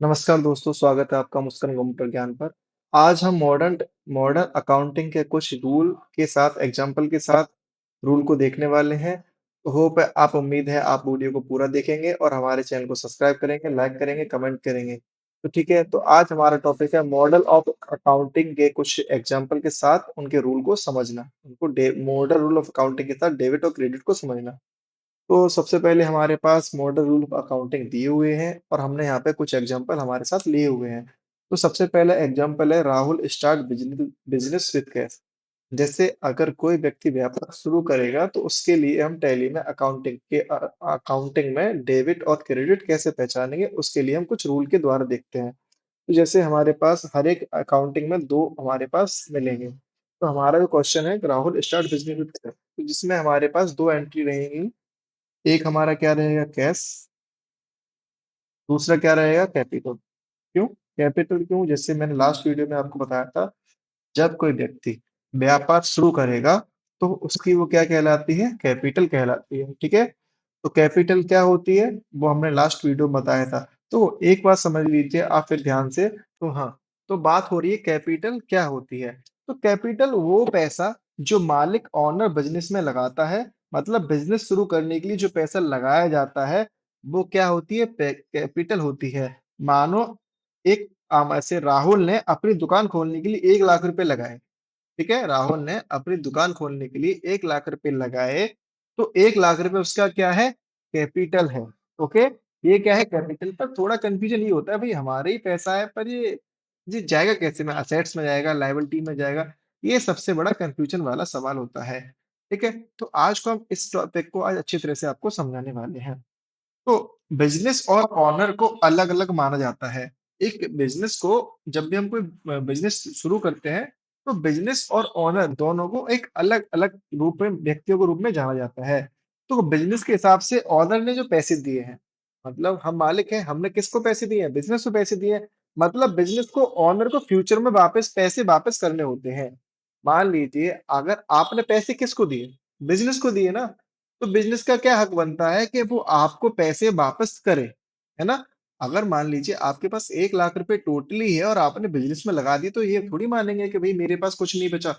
नमस्कार दोस्तों, स्वागत है आपका मुस्कान कंप्यूटर ज्ञान पर। आज हम मॉडर्न मॉडर्न अकाउंटिंग के कुछ रूल के साथ एग्जांपल के साथ रूल को देखने वाले हैं। होप है आप उम्मीद है आप वीडियो को पूरा देखेंगे और हमारे चैनल को सब्सक्राइब करेंगे, लाइक करेंगे, कमेंट करेंगे। तो ठीक है, तो आज हमारा टॉपिक है मॉडल ऑफ अकाउंटिंग के कुछ एग्जांपल के साथ उनके रूल को समझना। उनको मॉडल रूल ऑफ अकाउंटिंग के साथ डेबिट और क्रेडिट को समझना। तो सबसे पहले हमारे पास मॉडल रूल ऑफ अकाउंटिंग दिए हुए हैं और हमने यहाँ पे कुछ एग्जांपल हमारे साथ लिए हुए हैं। तो सबसे पहला एग्जांपल है Rahul start business with cash. जैसे अगर कोई व्यक्ति व्यापार शुरू करेगा तो उसके लिए हम टैली में अकाउंटिंग में डेबिट और क्रेडिट कैसे पहचानेंगे, उसके लिए हम कुछ रूल के द्वारा देखते हैं। तो जैसे हमारे पास हर एक अकाउंटिंग में दो हमारे पास मिलेंगे। तो हमारा जो क्वेश्चन है Rahul start business with cash, तो जिसमें हमारे पास दो एंट्री रहेंगी। एक हमारा क्या रहेगा कैश, दूसरा क्या रहेगा कैपिटल। क्यों कैपिटल, क्यों जैसे मैंने लास्ट वीडियो में आपको बताया था, जब कोई व्यक्ति व्यापार शुरू करेगा तो उसकी वो क्या कहलाती है, कैपिटल कहलाती है। ठीक है, तो कैपिटल क्या होती है वो हमने लास्ट वीडियो में बताया था। तो एक बात समझ लीजिए आप फिर ध्यान से। तो हाँ, तो बात हो रही है कैपिटल क्या होती है। तो कैपिटल वो पैसा जो मालिक ऑनर बिजनेस में लगाता है, मतलब बिजनेस शुरू करने के लिए जो पैसा लगाया जाता है वो क्या होती है, कैपिटल होती है। मानो एक ऐसे राहुल ने अपनी दुकान खोलने के लिए 1 लाख रुपए लगाए। ठीक है, राहुल ने अपनी दुकान खोलने के लिए 1 लाख रुपए लगाए। तो 1 लाख रुपए उसका क्या है, कैपिटल है। ओके, ये क्या है कैपिटल। पर थोड़ा कंफ्यूजन ये होता है, भाई हमारा ही पैसा है पर ये जाएगा कैसे में, असेट्स में जाएगा, लायबिलिटी में जाएगा। ये सबसे बड़ा कंफ्यूजन वाला सवाल होता है। ठीक है, तो आज को हम इस टॉपिक को आज अच्छी तरह से आपको समझाने वाले हैं। तो बिज़नेस और ओनर को अलग-अलग माना जाता है। एक बिज़नेस को जब भी हम कोई बिज़नेस शुरू करते हैं, तो बिज़नेस और ओनर दोनों को एक अलग-अलग रूप में, व्यक्तियों के रूप में जाना जाता है। तो बिज़नेस के हिसाब से ओनर ने जो पैसे दिए हैं, मतलब हम मालिक हैं, हमने किसको पैसे दिए हैं? बिज़नेस को पैसे दिए हैं। मतलब बिज़नेस को ओनर को फ्यूचर में पैसे वापस करने होते हैं। मान लीजिए अगर आपने पैसे किसको दिए? बिज़नेस को दिए ना। तो बिज़नेस का क्या हक बनता है कि वो आपको पैसे वापस करे, है ना? अगर मान लीजिए आपके पास 1 लाख रुपए टोटली है और आपने बिज़नेस में लगा दिए, तो ये थोड़ी मानेंगे कि भई मेरे पास कुछ नहीं बचा।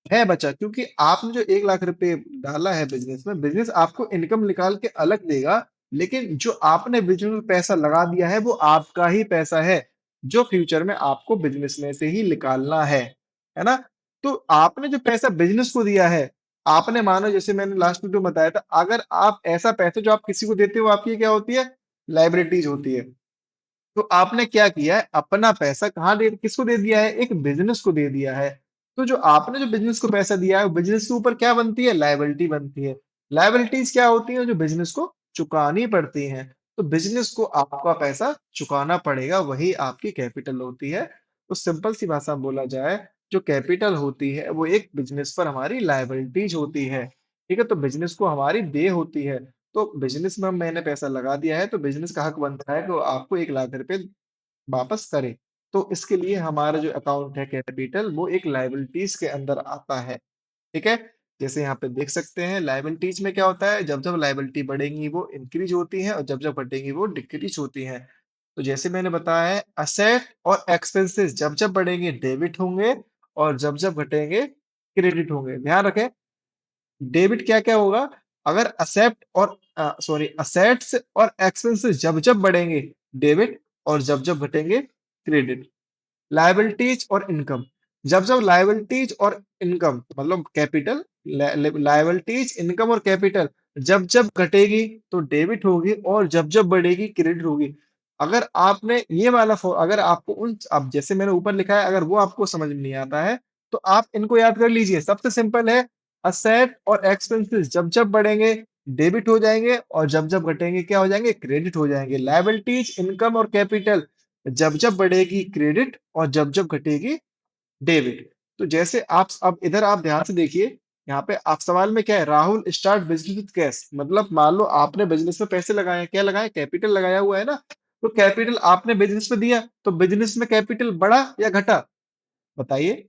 है बचा, क्योंकि आपने जो 1 लाख रुपए डाला है बिज़नेस में, बिज़नेस आपको इनकम निकाल के अलग देगा, लेकिन जो आपने बिज़नेस में पैसा लगा दिया है, वो आपका ही पैसा है, जो फ्यूचर में आपको बिज़नेस में से ही निकालना है ना? तो आपने जो पैसा बिज़नेस को दिया है, आपने मानो जैसे मैंने लास्ट में जो बताया था, अगर आप ऐसा पैसा जो आप किसी को देते हो, आपकी क्या होती है? लायबिलिटीज़ होती है। तो आपने क्या किया है, अपना पैसा कहाँ दे किसको दे दिया है? एक बिज़नेस को दे दिया है। तो जो आपने जो बिज़नेस को पैसा दिया है, वो बिज़नेस के ऊपर क्या बनती है? लायबिलिटी बनती है। लायबिलिटीज़ क्या होती हैं? जो बिज़नेस को चुकानी पड़ती हैं। तो बिज़नेस को आपका पैसा चुकाना पड़ेगा, वही आपकी कैपिटल होती है। तो सिंपल सी भाषा में बोला जाए, जो कैपिटल होती है, वो एक बिज़नेस पर हमारी लायबिलिटीज़ होती है। ठीक है? तो बिज़नेस को हमारी देय होती है। तो बिज़नेस में मैंने पैसा लगा दिया है, तो बिज़नेस का हक बनता है कि वो आपको 1 लाख रुपए वापस करे। तो इसके लिए हमारा जो अकाउंट है कैपिटल, वो एक लायबिलिटीज़ के अंदर आता है। ठीक है? जैसे यहाँ पे देख सकते हैं लायबिलिटीज़ में क्या होता है, जब-जब लायबिलिटी बढ़ेंगी वो इंक्रीज़ होती हैं और जब-जब घटेंगी वो डिक्रीज़ होती हैं। तो जैसे मैंने बताया है, एसेट और एक्सपेंसेस जब-जब बढ़ेंगे डेबिट होंगे और जब-जब घटेंगे क्रेडिट होंगे। ध्यान रखें, डेबिट क्या-क्या होगा? अगर असेट्स और एक्सपेंसेस जब-जब बढ़ेंगे डेबिट और जब-जब घटेंगे क्रेडिट। लायबिलिटीज और इनकम, जब-जब लायबिलिटीज और इनकम मतलब कैपिटल, लायबिलिटीज, इनकम और कैपिटल जब-जब घटेगी तो डेबिट होगी और जब-जब बढ़ेगी क्रेडिट होगी। अगर आपने ये वाला अगर आपको अब जैसे मैंने ऊपर लिखा है, अगर वो आपको समझ में नहीं आता है, तो आप इनको याद कर लीजिए। सबसे सिंपल है, असेट और एक्सपेंसेस जब-जब बढ़ेंगे डेबिट हो जाएँगे और जब-जब घटेंगे क्या हो जाएँगे? क्रेडिट हो जाएँगे। लायबिलिटीज, इनकम और कैपिटल जब-जब बढ़ेगी क्रेडिट और जब-जब घटेगी डेबिट। तो जैसे अब इधर आप ध्यान से देखिए, यहाँ पे आप सवाल में क्या है, Rahul start business with cash, मतलब मान लो आपने बिज़नेस में पैसे लगाए हैं, क्या लगाए? कैपिटल लगाया हुआ है ना। तो कैपिटल आपने बिज़नेस में दिया, तो बिज़नेस में कैपिटल बढ़ा या घटा? बताइए।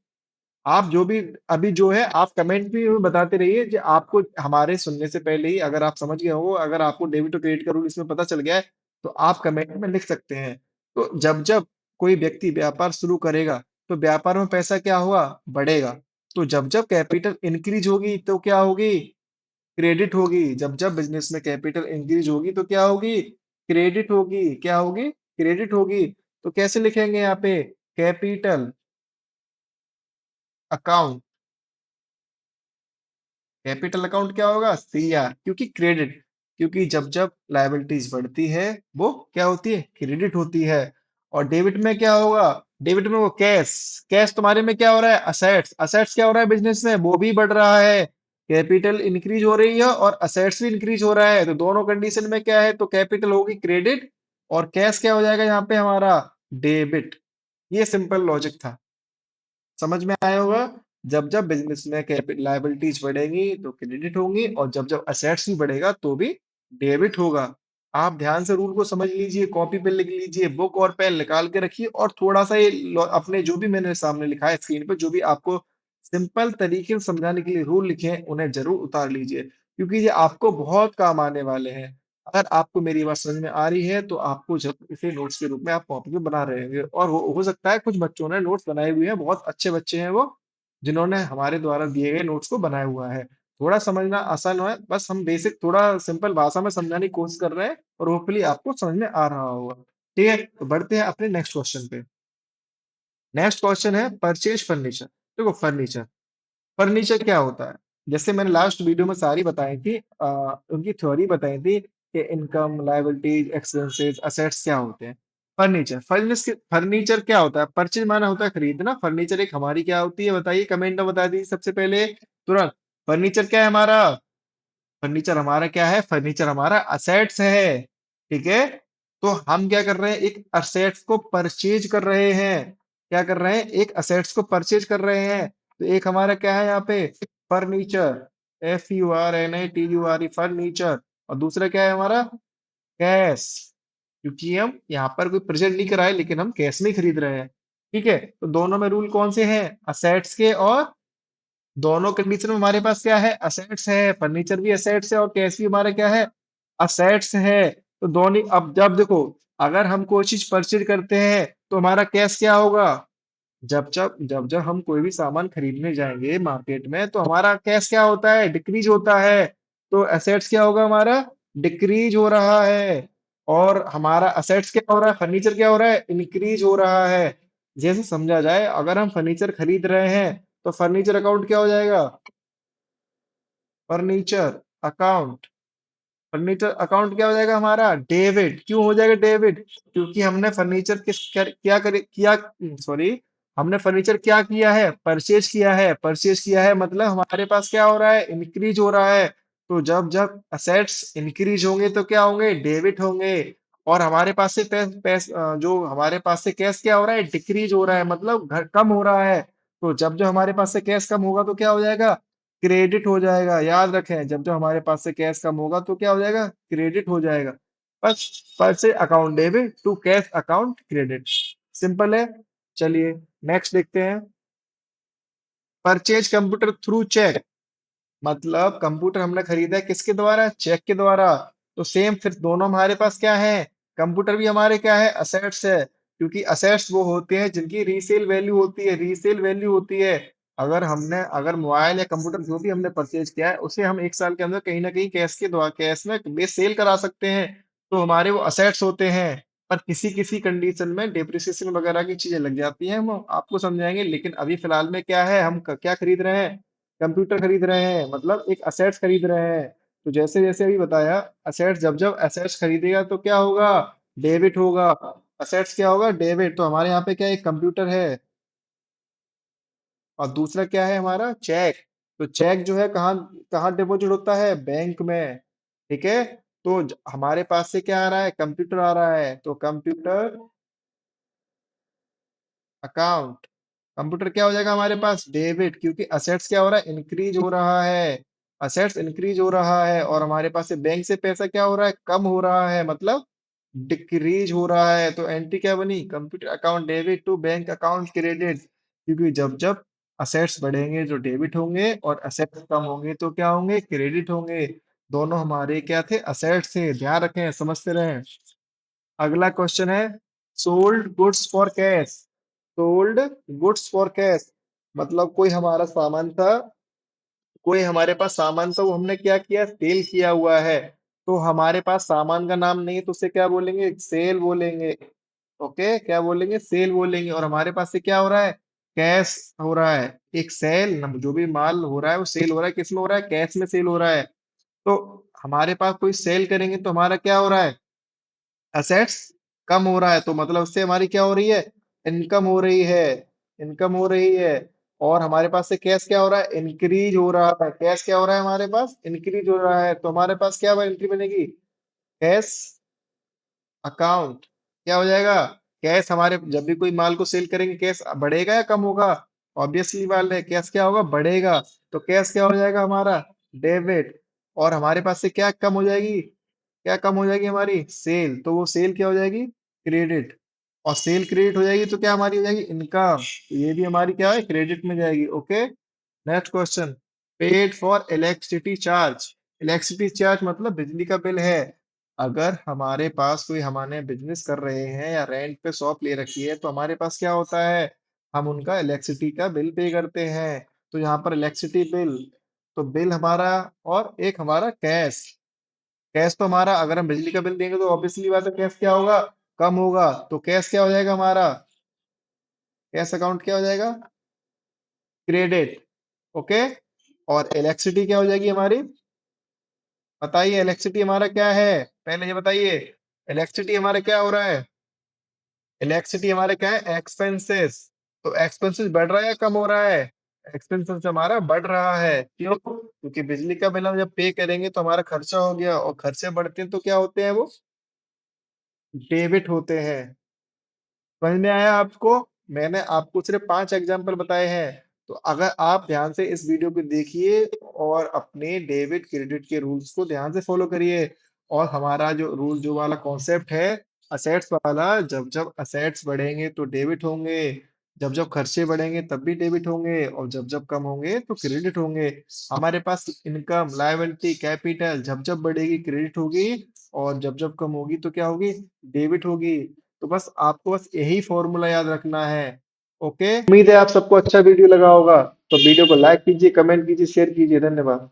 आप जो भी अभी जो है आप कमेंट में बताते रहिए कि आपको हमारे सुनने से पहले ही अगर आप समझ गए हो, अगर आपको डेबिट और क्रेडिट का रूल इसमें पता चल गया है, तो आप कमेंट में लिख सकते हैं। तो जब-जब कोई व्यक्ति व्यापार शुरू करेगा, तो व्यापार में पैसा क्या हुआ? बढ़ेगा। तो जब-जब कैपिटल इंक्रीज़ होगी, तो क्या होगी? क्रेडिट होगी। जब-जब बिज़नेस में कैपिटल इंक्रीज़ होगी, तो क्या होगी? क्रेडिट होगी। क्या होगी? क्रेडिट होगी। तो कैसे लिखेंगे यहाँ पे? Capital account. कैपिटल अकाउंट क्या होगा? सीआर, क्योंकि क्रेडिट, क्योंकि जब-जब लायबिलिटीज़ बढ़ती है, वो क्या होती है? क्रेडिट होती है। और डेबिट में क्या होगा? डेबिट में वो कैश, कैश तुम्हारे में क्या हो रहा है? असेट्स, असेट्स क्या हो रहा है बिज़नेस में? वो भी बढ़ रहा है। कैपिटल इंक्रीज़ हो रही है और असेट्स भी इंक्रीज़ हो रहा है, तो दोनों कंडीशन में क्या है? तो कैपिटल होगी क्रेडिट और कैश क्या हो जाएगा यहाँ पे हमारा? डेबिट। ये सिंपल लॉजिक था। समझ में आया होगा? जब-जब बिज़नेस में लायबिलिटीज़ बढ़ेंगी तो क्रेडिट होंगी और जब-जब असेट्स भी बढ़ेगा तो भी डेबिट होगा। आप ध्यान से रूल को समझ लीजिए, कॉपी पे लिख लीजिए, बुक और पेन निकाल के रखिए और थोड़ा-सा ये अपने जो भी मैंने सामने लिखा है स्क्रीन पे, जो भी आपको सिंपल तरीके से समझाने के लिए रूल लिखे हैं, उन्हें ज़रूर उतार लीजिए, क्योंकि ये आपको बहुत काम आने वाले हैं। अगर आपको मेरी बात समझ में आ रही है, तो आपको जब इसे नोट्स के रूप में आप कॉपी पे बना रहे होंगे और हो सकता है कुछ बच्चों ने नोट्स बनाए हुए हैं, बहुत अच्छे बच्चे हैं वो, जिन्होंने हमारे द्वारा दिए गए नोट्स को बनाया हुआ है। थोड़ा समझना आसान है, बस हम बेसिक थोड़ा सिंपल भाषा में समझाने की कोशिश कर रहे हैं और होपफुली आपको समझ में आ रहा होगा। ठीक है? तो बढ़ते हैं अपने नेक्स्ट क्वेश्चन पे। नेक्स्ट क्वेश्चन है परचेज़ फर्नीचर। देखो फर्नीचर, फर्नीचर क्या होता है? जैसे मैंने लास्ट वीडियो में सारी बताई थी उनकी थ्योरी बताई थी कि इनकम, लायबिलिटीज़, एक्सपेंसेस, असेट्स क्या होते हैं। फर्नीचर, फर्नीचर क्या होता है? परचेज़ माना होता है खरीदना, फर्नीचर एक हमारी क्या होती है बताइए, कमेंट में बता दीजिए सबसे पहले तुरंत। फर्नीचर क्या है हमारा? फर्नीचर हमारा क्या है? फर्नीचर हमारा असेट्स है, ठीक है? तो हम क्या कर रहे हैं? एक असेट्स को परचेज़ कर रहे हैं। क्या कर रहे हैं? एक असेट्स को परचेज़ कर रहे हैं। तो एक हमारा क्या है यहाँ पे? फर्नीचर, FURNITURE फर्नीचर और दूसरा क्या है हमारा? कैश, क्योंकि हम यहाँ पर कोई प्रेज़ेंट नहीं करा है लेकिन हम कैश में ही खरीद रहे हैं, ठीक है? तो दोनों में रूल कौन से हैं? असेट्स के और दोनों कंडीशन में हमारे पास क्या है? असेट्स है, फर्नीचर भी असेट्स है और कैश भी हमारा क्या है? असेट्स है। तो दोनों अब जब देखो, अगर हम कोई चीज़ परचेज़ करते हैं, तो हमारा कैश क्या होगा? जब-जब हम कोई भी सामान खरीदने जाएँगे मार्केट में, तो हमारा कैश क्या होता है? डिक्रीज़ होता है। तो एसेट्स क्या होगा हमारा? डिक्रीज़ हो रहा है और हमारा असेट्स क्या हो रहा है? फर्नीचर क्या हो रहा है? इंक्रीज़ हो रहा है। जैसे समझा जाए, अगर हम फर्नीचर खरीद रहे हैं, तो फर्नीचर अकाउंट क्या हो जाएगा? Furniture account. फर्नीचर अकाउंट क्या हो जाएगा हमारा? डेबिट। क्यों हो जाएगा डेबिट? क्योंकि हमने फर्नीचर हमने फर्नीचर क्या किया है? परचेज़ किया है। परचेज़ किया है मतलब हमारे पास क्या हो रहा है? इंक्रीज़ हो रहा है। तो जब-जब असेट्स इंक्रीज़ होंगे तो क्या होंगे? डेबिट होंगे और हमारे पास से जो हमारे पास से कैश क्या हो रहा है? डिक्रीज़ हो रहा है मतलब कम हो रहा है। तो जब-जब हमारे पास से कैश कम होगा तो क्या हो जाएगा? क्रेडिट हो जाएगा, याद रखें जब-जब हमारे पास से कैश कम होगा तो क्या हो जाएगा? क्रेडिट हो जाएगा। बस पैसे account debit to cash account credit, simple है। चलिए नेक्स्ट देखते हैं, परचेज़ कंप्यूटर थ्रू चेक। मतलब कंप्यूटर हमने खरीदा है किसके द्वारा? चेक के द्वारा। तो सेम फिर दोनों हमारे पास क्या है? कंप्यूटर भी हमारे क्या है? असेट्स है। क्योंकि असेट्स वो होते हैं जिनकी रीसेल वैल्यू होती है, रीसेल वैल्यू होती है। अगर मोबाइल या कंप्यूटर जो भी हमने परचेज़ किया है, उसे हम 1 साल के अंदर कहीं न कहीं कैश में सेल करा सकते हैं, तो हमारे वो असेट्स होते हैं। पर किसी-किसी कंडीशन में डेप्रिसिएशन वगैरह की चीज़ें लग जाती हैं, वो आपको समझाएँगे। लेकिन अभी फ़िलहाल में क्या है, हम क क्या खरीद रहे हैं? कंप्यूटर खरीद रहे हैं, मतलब एक असेट्स खरीद रहे हैं। तो जैसे-जैसे अभी बताया, असेट्स जब-जब असेट्स खरीदेगा तो क्या होगा? डेबिट होगा। असेट्स क्या होगा? डेबिट। तो हमारे यहाँ पे क्या एक कंप्यूटर है और दूसरा क्या है हमारा? चेक। तो चेक जो है कहाँ कहाँ डिपॉज़िट होता है? बैंक में, ठीक है? तो हमारे पास से क्या आ रहा है? कंप्यूटर आ रहा है, तो कंप्यूटर अकाउंट। कंप्यूटर क्या हो जाएगा हमारे पास? डेबिट, क्योंकि असेट्स क्या हो रहा है? इंक्रीज़ हो रहा है। असेट्स इंक्रीज़ हो रहा है और हमारे पास से बैंक से पैसा क्या हो रहा है? कम हो रहा है, मतलब डिक्रीज़ हो रहा है। तो एंट्री क्या बनी? Computer account debit to bank account credit, क्योंकि जब-जब असेट्स बढ़ेंगे तो डेबिट होंगे और असेट्स कम होंगे तो क्या होंगे? क्रेडिट होंगे। दोनों हमारे क्या थे? असेट्स थे। ध्यान रखें, समझते रहें। अगला क्वेश्चन है sold goods for cash, sold goods for cash, मतलब कोई हमारा सामान था, कोई हमारे पास सामान था, वो हमने क्या किया, सेल किया हुआ है। तो हमारे पास सामान का नाम नहीं है तो उसे क्या बोलेंगे, सेल बोलेंगे। ओके, क्या बोलेंगे, सेल बोलेंगे। और हमारे पास से क्या हो रहा है, कैश हो रहा है। एक सेल, जो भी माल हो रहा है वो सेल हो रहा है, किस में हो रहा है, कैश में सेल हो रहा है। तो हमारे पास कोई सेल करेंगे तो हमारा क्या हो रहा है, असेट्स कम हो रहा है, तो मतलब उससे हमारी क्या हो रही है, इनकम हो रही है, इनकम हो रही है। और हमारे पास से कैश क्या हो रहा है, इंक्रीज हो रहा है, कैश क्या हो रहा है हमारे पास, इंक्रीज हो रहा है। तो हमारे पास क्या एंट्री बनेगी, कैश अकाउंट। क्या हो जाएगा, कैश, हमारे जब भी कोई माल को सेल करेंगे कैश बढ़ेगा या कम होगा, ऑब्वियसली बात है, कैश क्या होगा, बढ़ेगा। तो कैश क्या हो जाएगा हमारा, डेबिट। और हमारे पास से क्या कम हो जाएगी, क्या कम हो जाएगी हमारी, सेल, तो वो सेल क्या हो जाएगी, क्रेडिट। और सेल क्रेडिट हो जाएगी तो क्या हमारी हो जाएगी, इनकम, तो ये भी हमारी क्या है, क्रेडिट में जाएगी। Okay, next question, paid for electricity charge, electricity charge मतलब बिजली का बिल है। अगर हमारे पास कोई, हमारे बिजनेस कर रहे हैं या रेंट पे शॉप ले रखी है, तो हमारे पास क्या होता है, हम उनका इलेक्ट्रिसिटी का बिल पे करते हैं। तो यहाँ पर इलेक्ट्रिसिटी बिल, तो बिल हमारा, और एक हमारा कैश, कैश तो हमारा, अगर हम बिजली का बिल देंगे तो ऑब्वियसली बात है कैश क्या होगा, कम होगा। तो कैश क्या हो जाएगा हमारा, कैश अकाउंट क्या हो जाएगा, क्रेडिट। ओके, और इलेक्ट्रिसिटी क्या हो जाएगी हमारी, बताइए इलेक्ट्रिसिटी हमारा क्या है, पहले ये बताइए, इलेक्ट्रिसिटी हमारा क्या हो रहा है, इलेक्ट्रिसिटी हमारे क्या है, एक्सपेंसेस। तो एक्सपेंसेस बढ़ रहा है या कम हो रहा है, एक्सपेंसेस हमारा बढ़ रहा है, क्यों, क्योंकि बिजली का बिल हम जब पे करेंगे तो हमारा खर्चा हो गया, और खर्चे बढ़ते हैं तो क्या होते हैं, वो डेबिट होते हैं। समझ में आया आपको, मैंने आपको सिर्फ 5 एग्जांपल बताए हैं। तो अगर आप ध्यान से इस वीडियो को देखिए और अपने डेबिट क्रेडिट के रूल्स को ध्यान से फॉलो करिए। और हमारा जो रूल, जो वाला कॉन्सेप्ट है असेट्स वाला, जब जब असेट्स बढ़ेंगे तो डेबिट होंगे, जब जब खर्चे बढ़ेंगे तब भी डेबिट होंगे, और जब जब कम होंगे तो क्रेडिट होंगे। हमारे पास इनकम, लायबिलिटी, कैपिटल जब जब बढ़ेगी क्रेडिट होगी, और जब जब कम होगी तो क्या होगी, डेबिट होगी। तो बस आपको बस यही फॉर्मूला याद रखना है। ओके, उम्मीद है आप सबको अच्छा वीडियो लगा होगा। तो वीडियो को लाइक कीजिए, कमेंट कीजिए, शेयर कीजिए। धन्यवाद।